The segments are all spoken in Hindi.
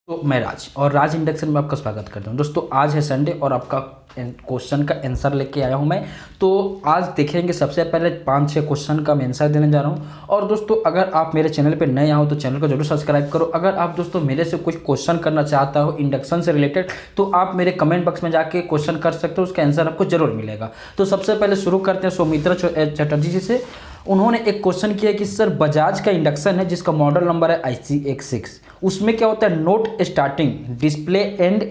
तो मैं राज और राज इंडक्शन में आपका स्वागत करता हूं। दोस्तों आज है संडे और आपका क्वेश्चन का आंसर लेके आया हूं मैं। तो आज देखेंगे सबसे पहले 5-6 क्वेश्चन का मैं आंसर देने जा रहा हूं। और दोस्तों अगर आप मेरे चैनल पे नए आओ तो चैनल को जरूर सब्सक्राइब करो। अगर आप दोस्तों मेरे से कुछ क्वेश्चन करना चाहता हो इंडक्शन से रिलेटेड तो आप मेरे कमेंट बॉक्स में जाके क्वेश्चन कर सकते हो, उसका आंसर आपको जरूर मिलेगा। तो सबसे पहले शुरू करते हैं सौमित्रा चटर्जी जी से। उन्होंने एक क्वेश्चन किया कि सर बजाज का इंडक्शन है जिसका मॉडल नंबर है IC16, उसमें क्या होता है note starting display and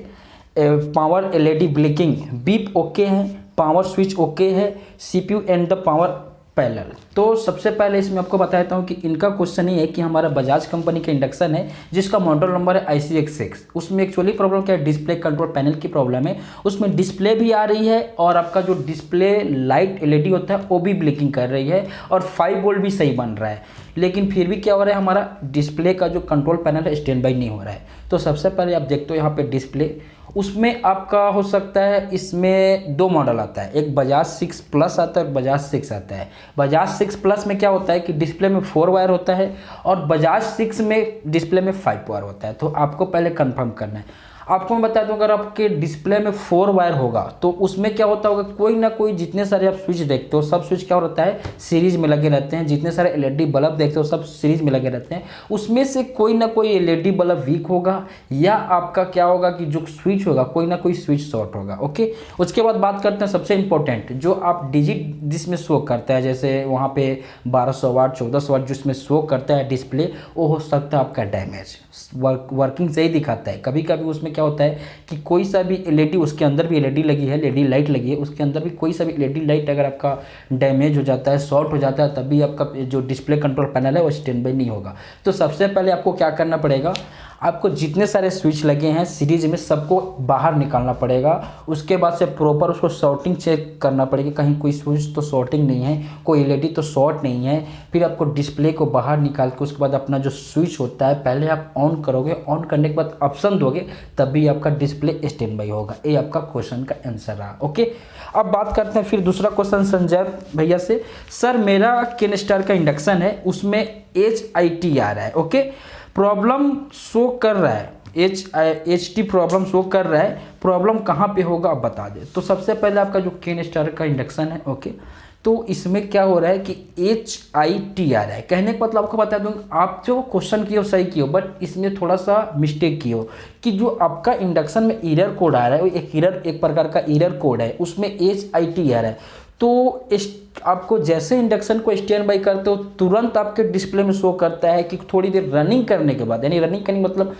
power LED blinking beep okay है, पावर स्विच ओके है, CPU and the power parallel. तो सबसे पहले इसमें आपको बताता हूँ कि इनका क्वेश्चन ये है कि हमारा बजाज कंपनी का इंडक्शन है जिसका मॉडल नंबर है IC16। उसमें एक्चुअली प्रॉब्लम क्या है, डिस्प्ले कंट्रोल पैनल की प्रॉब्लम है। उसमें डिस्प्ले भी आ रही है और आपका जो डिस्प्ले लाइट LED होता है वो भी ब्लिंकिंग कर रही है और 5 वोल्ट भी सही बन रहा है, लेकिन फिर भी क्या हो रहा है हमारा डिस्प्ले का जो कंट्रोल पैनल है स्टैंड बाई नहीं हो रहा है। तो सबसे पहले आप देखते हो यहाँ पे डिस्प्ले, उसमें आपका हो सकता है इसमें 2 मॉडल आता है, एक बजाज 6 प्लस आता है, बजाज 6 आता है। बजाज 6 प्लस में क्या होता है कि डिस्प्ले में 4 वायर होता है और बजाज 6 में डिस्प्ले में 5 वायर होता है। तो आपको पहले कंफर्म करना है। आपको मैं बता दूं अगर आपके डिस्प्ले में 4 वायर होगा तो उसमें क्या होता होगा, कोई ना कोई जितने सारे आप स्विच देखते हो सब स्विच क्या होता है सीरीज में लगे रहते हैं। जितने सारे LED बल्ब देखते हो सब सीरीज में लगे रहते हैं। उसमें से कोई ना कोई LED बल्ब वीक होगा या आपका क्या होगा कि जो स्विच होगा कोई ना कोई स्विच शॉर्ट होगा। ओके, उसके बाद बात करते हैं सबसे इंपॉर्टेंट जो आप डिजिट जिसमें शो करता है, जैसे वहाँ पे 1200 वाट 1400 वाट जिसमें शो करता है डिस्प्ले, वो हो सकता है आपका डैमेज। वर्किंग सही दिखाता है, कभी कभी उसमें क्या होता है कि कोई सा भी LED, उसके अंदर भी LED लगी है, LED लाइट लगी है, उसके अंदर भी कोई सा भी LED लाइट अगर आपका डैमेज हो जाता है, शॉर्ट हो जाता है, तभी आपका जो डिस्प्ले कंट्रोल पैनल है वो स्टैंड बाई नहीं होगा। तो सबसे पहले आपको क्या करना पड़ेगा, आपको जितने सारे स्विच लगे हैं सीरीज में सबको बाहर निकालना पड़ेगा। उसके बाद से प्रॉपर उसको शॉर्टिंग चेक करना पड़ेगा, कहीं कोई स्विच तो शॉर्टिंग नहीं है, कोई LED तो शॉर्ट नहीं है। फिर आपको डिस्प्ले को बाहर निकाल के उसके बाद अपना जो स्विच होता है पहले आप ऑन करोगे, ऑन करने के बाद ऑप्शन दोगे तभी आपका डिस्प्ले स्टैंड बाई होगा। ये आपका क्वेश्चन का आंसर रहा। ओके, अब बात करते हैं फिर दूसरा क्वेश्चन संजय भैया से। सर मेरा केनस्टार का इंडक्शन है उसमें HIT आ रहा है, ओके, प्रॉब्लम शो कर रहा है, HT प्रॉब्लम शो कर रहा है, प्रॉब्लम कहाँ पे होगा आप बता दें। तो सबसे पहले आपका जो केनस्टार का इंडक्शन है, ओके, तो इसमें क्या हो रहा है कि HIT आ रहा है। कहने का मतलब आपको बता दूँ, आप जो क्वेश्चन किए हो सही किए हो, बट इसमें थोड़ा सा मिस्टेक किए हो कि जो आपका इंडक्शन में एरर कोड आ रहा है वो एक प्रकार का एरर कोड है, उसमें HIT आ रहा है। तो आपको जैसे इंडक्शन को स्टैंड बाई करते हो तुरंत आपके डिस्प्ले में शो करता है कि थोड़ी देर रनिंग करने के बाद, यानी रनिंग करने मतलब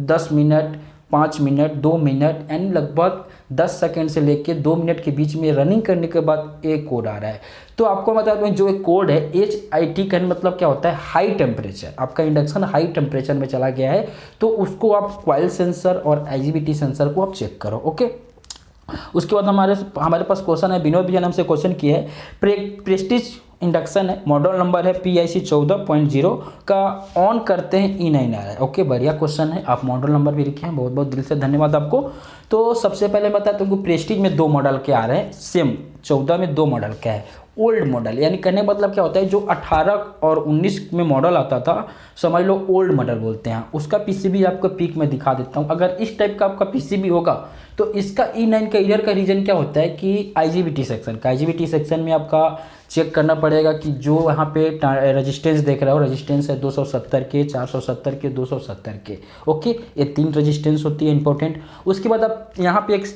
10 मिनट 5 मिनट 2 मिनट यानी लगभग 10 सेकेंड से लेके 2 मिनट के बीच में रनिंग करने के बाद एक कोड आ रहा है। तो आपको बता दूं जो एक कोड है HIT का मतलब क्या होता है, हाई टेम्परेचर। आपका इंडक्शन हाई टेम्परेचर में चला गया है तो उसको आप कॉइल सेंसर और IGBT सेंसर को आप चेक करो। ओके, उसके बाद हमारे पास क्वेश्चन है, विनोद भैया ने हमसे क्वेश्चन किया है, प्रेस्टीज इंडक्शन है, मॉडल नंबर है PIC 14.0 का, ऑन करते हैं E9 आ रहा है। ओके, बढ़िया क्वेश्चन है, आप मॉडल नंबर भी लिखे हैं, बहुत बहुत दिल से धन्यवाद आपको। तो सबसे पहले बताते हैं प्रेस्टीज में 2 मॉडल के आ रहे हैं, सेम 14 में 2 मॉडल का है। ओल्ड मॉडल यानी कहने का मतलब क्या होता है, जो 18 और 19 में मॉडल आता था समझ लो ओल्ड मॉडल बोलते हैं, उसका PCB आपको पिक में दिखा देता हूँ। अगर इस टाइप का आपका PCB होगा तो इसका E9 का एरर का रीजन क्या होता है कि IGBT सेक्शन में आपका चेक करना पड़ेगा कि जो यहाँ पे रेजिस्टेंस देख रहा हो, रेजिस्टेंस है 270 के, 470 के, 270 के। ओके, ये 3 रेजिस्टेंस होती है इंपॉर्टेंट। उसके बाद आप यहाँ पे एक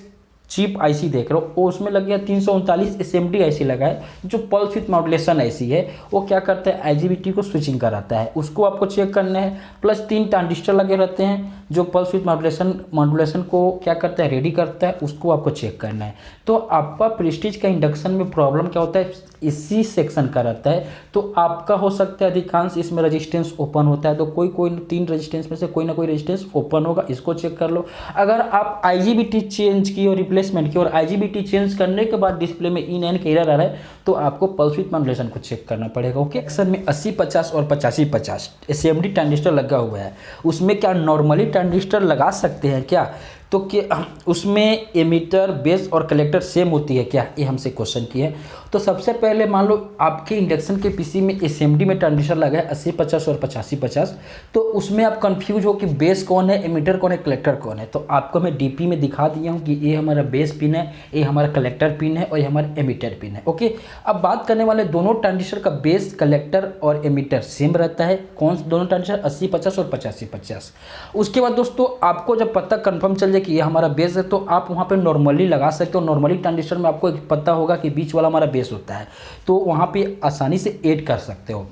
चीप IC देख रहे हो, उसमें लग गया 339 SMD IC लगा है जो पल्स विथ मॉड्यूलेशन IC है। वो क्या करता है IGBT को स्विचिंग कराता है, उसको आपको चेक करना है। प्लस 3 ट्रांजिस्टर लगे रहते हैं जो पल्स विथ मॉड्यूलेशन को क्या करता है, रेडी करता है, उसको आपको चेक करना है। तो आपका प्रेस्टीज का इंडक्शन में प्रॉब्लम क्या होता है, इसी सेक्शन का रहता है। तो आपका हो सकता है अधिकांश इसमें रेजिस्टेंस ओपन होता है, तो कोई 3 रेजिस्टेंस में से कोई ना कोई रेजिस्टेंस ओपन होगा, इसको चेक कर लो। अगर आप IGBT चेंज की और रिप्लेसमेंट की और IGBT चेंज करने के बाद डिस्प्ले में E9 का एरर आ रहा है तो आपको पल्स विथ मॉड्यूलेशन को चेक करना पड़ेगा। ओके, एक्शन में 80-50 और 85-50 SMD ट्रांजिस्टर लगा हुआ है, उसमें क्या नॉर्मली ट्रांजिस्टर लगा सकते हैं क्या? तो क्या उसमें एमीटर, बेस और कलेक्टर सेम होती है क्या, ये हमसे क्वेश्चन किया है। तो सबसे पहले मान लो आपके इंडक्शन के पीसी में एसएमडी में ट्रांजिस्टर लगा है 80-50 और 85-50, तो उसमें आप कंफ्यूज हो कि बेस कौन है, एमीटर कौन है, कलेक्टर कौन है। तो आपको मैं डीपी में दिखा दिया हूँ कि ये हमारा बेस पिन है, ये हमारा कलेक्टर पिन है और ये हमारा एमीटर पिन है। ओके, अब बात करने वाले दोनों ट्रांजिस्टर का बेस, कलेक्टर और एमीटर सेम रहता है। कौन से दोनों ट्रांजिस्टर, 80-50 और 85-50। उसके बाद दोस्तों आपको जब पता कंफर्म चल जाए कि ये हमारा बेस है, तो आप वहाँ पे नॉर्मली लगा सकते हो। नॉर्मली ट्रांजिस्टर में आपको एक पता होगा कि बीच वाला हमारा बेस होता है, तो वहाँ पे आसानी से ऐड कर सकते हो।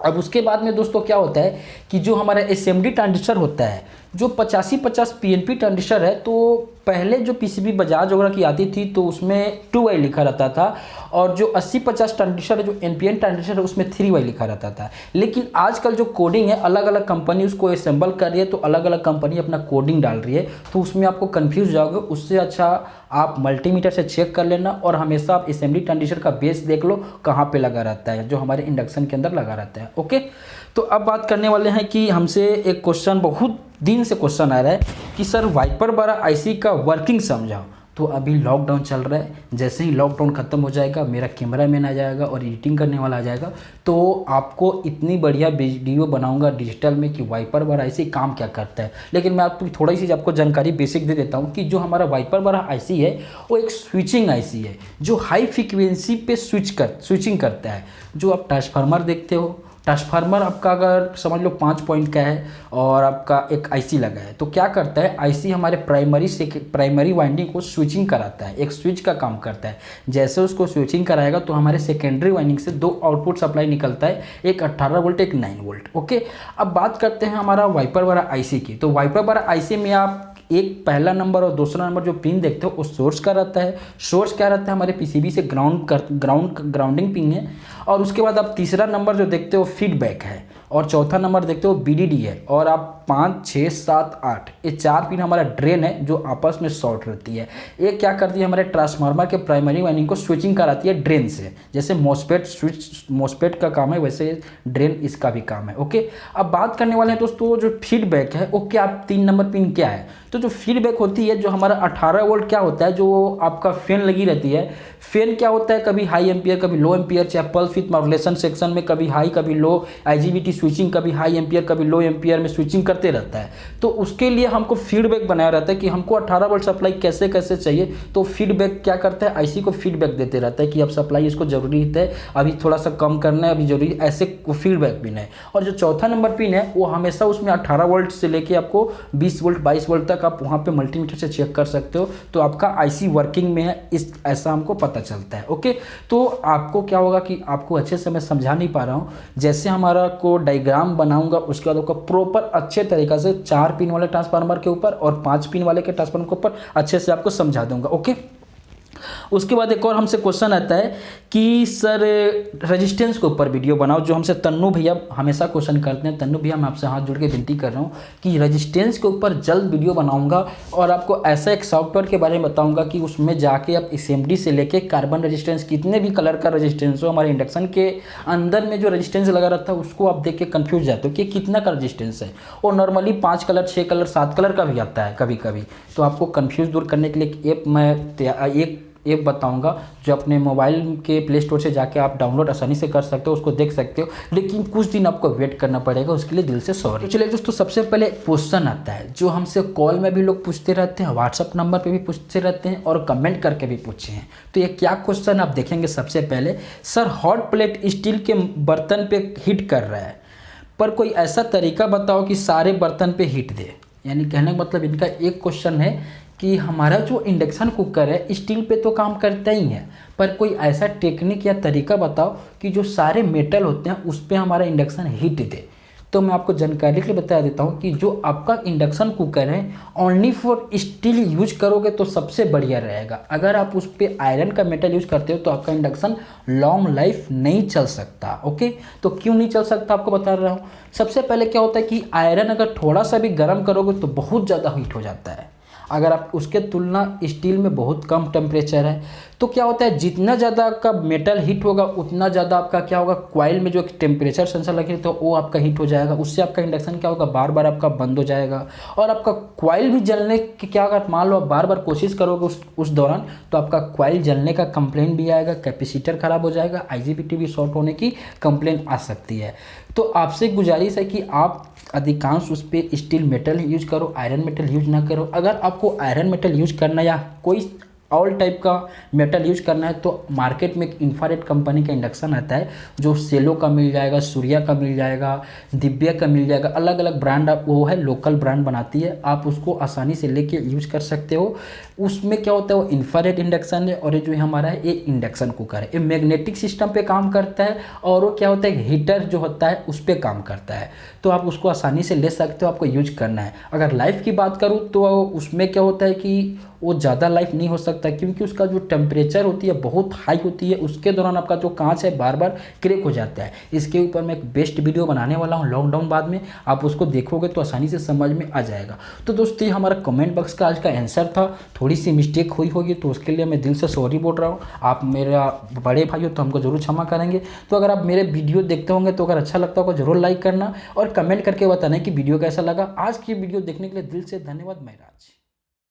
अब उसके बाद में दोस्तों क्या होता है कि जो हमारा एसएमडी ट्रांजिस्टर होता है, जो 85-50 पीएनपी ट्रांजिस्टर है, तो पहले जो पीसीबी बजाज वगैरह की आती थी तो उसमें 2Y लिखा रहता था, और जो 80-50 ट्रांजिस्टर है, जो एनपीएन ट्रांजिस्टर है, उसमें 3Y लिखा रहता था। लेकिन आजकल जो कोडिंग है, अलग अलग कंपनी उसको असेंबल कर रही है, तो अलग अलग कंपनी अपना कोडिंग डाल रही है, तो उसमें आपको कन्फ्यूज जाओगे। उससे अच्छा आप मल्टीमीटर से चेक कर लेना, और हमेशा आप एसएमडी ट्रांजिस्टर का बेस देख लो कहाँ पे लगा रहता है, जो हमारे इंडक्शन के अंदर लगा रहता है। ओके, तो अब बात करने वाले हैं कि हमसे एक क्वेश्चन, बहुत दिन से क्वेश्चन आ रहा है कि सर वाइपर बारा आईसी का वर्किंग समझाओ। तो अभी लॉकडाउन चल रहा है, जैसे ही लॉकडाउन ख़त्म हो जाएगा, मेरा कैमरामैन आ जाएगा और एडिटिंग करने वाला आ जाएगा, तो आपको इतनी बढ़िया वीडियो बनाऊंगा डिजिटल में कि वाइपर बारा आईसी काम क्या करता है। लेकिन मैं आपको थोड़ी सी आपको जानकारी बेसिक दे देता हूँ कि जो हमारा वाइपर बारा आईसी है वो एक स्विचिंग आईसी है, जो हाई फ्रिक्वेंसी पे स्विचिंग करता है। जो आप ट्रांसफार्मर देखते हो, ट्रांसफार्मर आपका अगर समझ लो 5 पॉइंट का है और आपका एक आईसी लगा है, तो क्या करता है आईसी हमारे प्राइमरी वाइंडिंग को स्विचिंग कराता है, एक स्विच का काम करता है। जैसे उसको स्विचिंग कराएगा तो हमारे सेकेंडरी वाइंडिंग से 2 आउटपुट सप्लाई निकलता है, एक 18 वोल्ट, एक 9 वोल्ट। ओके, अब बात करते हैं हमारा वाइपर वाला आईसी की। तो वाइपर वाला आईसी में आप एक पहला नंबर और दूसरा नंबर जो पिन देखते हो वो सोर्स का रहता है। सोर्स क्या रहता है, हमारे पीसीबी से ग्राउंडिंग पिन है। और उसके बाद आप तीसरा नंबर जो देखते हो फीडबैक है, और चौथा नंबर देखते हो बीडीडी है, और आप 5, 6, 7, 8 ये 4 पिन हमारा ड्रेन है जो आपस में शॉर्ट रहती है। ये क्या करती है, हमारे ट्रांसफार्मर के प्राइमरी वाइंडिंग को स्विचिंग कराती है ड्रेन से। जैसे मॉस्फेट का काम है, वैसे ड्रेन इसका भी काम है। ओके, अब बात करने वाले हैं दोस्तों जो फीडबैक है वो क्या, 3 नंबर पिन क्या है। तो जो फीडबैक होती है, जो हमारा 18 वोल्ट क्या होता है, जो आपका फैन लगी रहती है। फैन क्या होता है, कभी हाई एम्पियर कभी लो एम्पियर, चाहे पल्स विथ मॉड्यूलेशन सेक्शन में कभी हाई कभी लो, आईजीबीटी स्विचिंग कभी हाई एम्पियर कभी लो एम्पियर में स्विचिंग करते रहता है। तो उसके लिए हमको फीडबैक बनाया रहता है कि हमको 18 वोल्ट सप्लाई कैसे कैसे चाहिए। तो फीडबैक क्या करता है, आईसी को फीडबैक देते रहता है कि अब सप्लाई इसको जरूरी है, अभी थोड़ा सा कम करना है, अभी जरूरी, ऐसे फीडबैक पिन है। और जो चौथा नंबर पिन है वो हमेशा उसमें 18 वोल्ट से लेके आपको 20 वोल्ट 22 वोल्ट तक आप वहाँ पे मल्टीमीटर से चेक कर सकते हो, तो आपका आईसी वर्किंग में है, इस ऐसा हमको पता चलता है। ओके, तो आपको क्या होगा कि आपको अच्छे से मैं समझा नहीं पा रहा हूँ, जैसे हमारा को डायग्राम बनाऊंगा उसके बाद आपको प्रॉपर अच्छे तरीक़ा से 4 पिन वाले ट्रांसफार्मर के ऊपर और 5 पिन वाले के ट्रांसफार्मर के ऊपर अच्छे से आपको समझा दूंगा। ओके, उसके बाद एक और हमसे क्वेश्चन आता है कि सर रेजिस्टेंस के ऊपर वीडियो बनाओ, जो हमसे तन्नू भैया हमेशा क्वेश्चन करते हैं। तन्नू भैया मैं आपसे हाथ जोड़ के विनती कर रहा हूँ कि रेजिस्टेंस के ऊपर जल्द वीडियो बनाऊंगा, और आपको ऐसा एक सॉफ्टवेयर के बारे में बताऊंगा कि उसमें जाके आप एसएमडी से लेके कार्बन रेजिस्टेंस, कितने भी कलर का रेजिस्टेंस हो, हमारे इंडक्शन के अंदर में जो रेजिस्टेंस लगा रहता है उसको आप देख के कन्फ्यूज जाते हो कि कितना का रेजिस्टेंस है। और नॉर्मली 5 कलर 6 कलर 7 कलर का भी आता है कभी कभी। तो आपको कन्फ्यूज दूर करने के लिए एक ऐप बताऊंगा जो अपने मोबाइल के प्ले स्टोर से जाके आप डाउनलोड आसानी से कर सकते हो, उसको देख सकते हो, लेकिन कुछ दिन आपको वेट करना पड़ेगा, उसके लिए दिल से सॉरी। तो चलिए दोस्तों, सबसे पहले क्वेश्चन आता है जो हमसे कॉल में भी लोग पूछते रहते हैं, व्हाट्सअप नंबर पे भी पूछते रहते हैं और कमेंट करके भी पूछे हैं। तो ये क्या क्वेश्चन आप देखेंगे। सबसे पहले, सर हॉट प्लेट स्टील के बर्तन पे हीट कर रहा है, पर कोई ऐसा तरीका बताओ कि सारे बर्तन पे हीट दे। यानी कहने का मतलब इनका एक क्वेश्चन है कि हमारा जो इंडक्शन कुकर है स्टील पे तो काम करता ही है, पर कोई ऐसा टेक्निक या तरीका बताओ कि जो सारे मेटल होते हैं उस पर हमारा इंडक्शन हीट दे। तो मैं आपको जानकारी के लिए बता देता हूँ कि जो आपका इंडक्शन कुकर है ओनली फॉर स्टील यूज करोगे तो सबसे बढ़िया रहेगा। अगर आप उस पर आयरन का मेटल यूज करते हो तो आपका इंडक्शन लॉन्ग लाइफ नहीं चल सकता। ओके, तो क्यों नहीं चल सकता आपको बता रहा हूँ। सबसे पहले क्या होता है कि आयरन अगर थोड़ा सा भी गर्म करोगे तो बहुत ज़्यादा हीट हो जाता है। अगर आप उसके तुलना स्टील में बहुत कम टेम्परेचर है, तो क्या होता है जितना ज़्यादा आपका मेटल हीट होगा उतना ज़्यादा आपका क्या होगा, कॉइल में जो टेम्परेचर सेंसर लगे तो वो आपका हीट हो जाएगा, उससे आपका इंडक्शन क्या होगा, बार बार आपका बंद हो जाएगा और आपका कॉइल भी जलने की क्या होगा, मान लो आप बार बार कोशिश करोगे उस दौरान तो आपका कॉइल जलने का कंप्लेंट भी आएगा, कैपेसिटर खराब हो जाएगा, आईजीबीटी भी शॉर्ट होने की कंप्लेंट आ सकती है। तो आपसे गुजारिश है कि आप अधिकांश उस पर स्टील मेटल यूज करो, आयरन मेटल यूज ना करो। अगर आपको आयरन मेटल यूज करना या कोई ऑल टाइप का मेटल यूज करना है तो मार्केट में एक इंफ्रारेड कंपनी का इंडक्शन आता है जो सेलो का मिल जाएगा, सूर्या का मिल जाएगा, दिव्या का मिल जाएगा, अलग अलग ब्रांड वो है, लोकल ब्रांड बनाती है, आप उसको आसानी से लेके यूज कर सकते हो। उसमें क्या होता है वो इंफ्रारेड इंडक्शन है और ये जो हमारा है ये इंडक्शन कुकर है, ये मैग्नेटिक सिस्टम पे काम करता है और वो क्या होता है हीटर जो होता है उस पर काम करता है। तो आप उसको आसानी से ले सकते हो, आपको यूज करना है। अगर लाइफ की बात करूँ तो उसमें क्या होता है कि वो ज़्यादा लाइफ नहीं हो सकता क्योंकि उसका जो टेम्परेचर होती है बहुत हाई होती है, उसके दौरान आपका जो कांच है बार बार क्रैक हो जाता है। इसके ऊपर मैं एक बेस्ट वीडियो बनाने वाला हूँ लॉकडाउन बाद में, आप उसको देखोगे तो आसानी से समझ में आ जाएगा। तो दोस्तों ये हमारा कमेंट बॉक्स का आज का आंसर था, थोड़ी सी मिस्टेक हुई होगी तो उसके लिए मैं दिल से सॉरी बोल रहा हूँ। आप मेरा बड़े भाई हो तो हमको जरूर क्षमा करेंगे। तो अगर आप मेरे वीडियो देखते होंगे तो अगर अच्छा लगता होगा जरूर लाइक करना और कमेंट करके बताना कि वीडियो कैसा लगा। आज की वीडियो देखने के लिए दिल से धन्यवाद। मैं राज।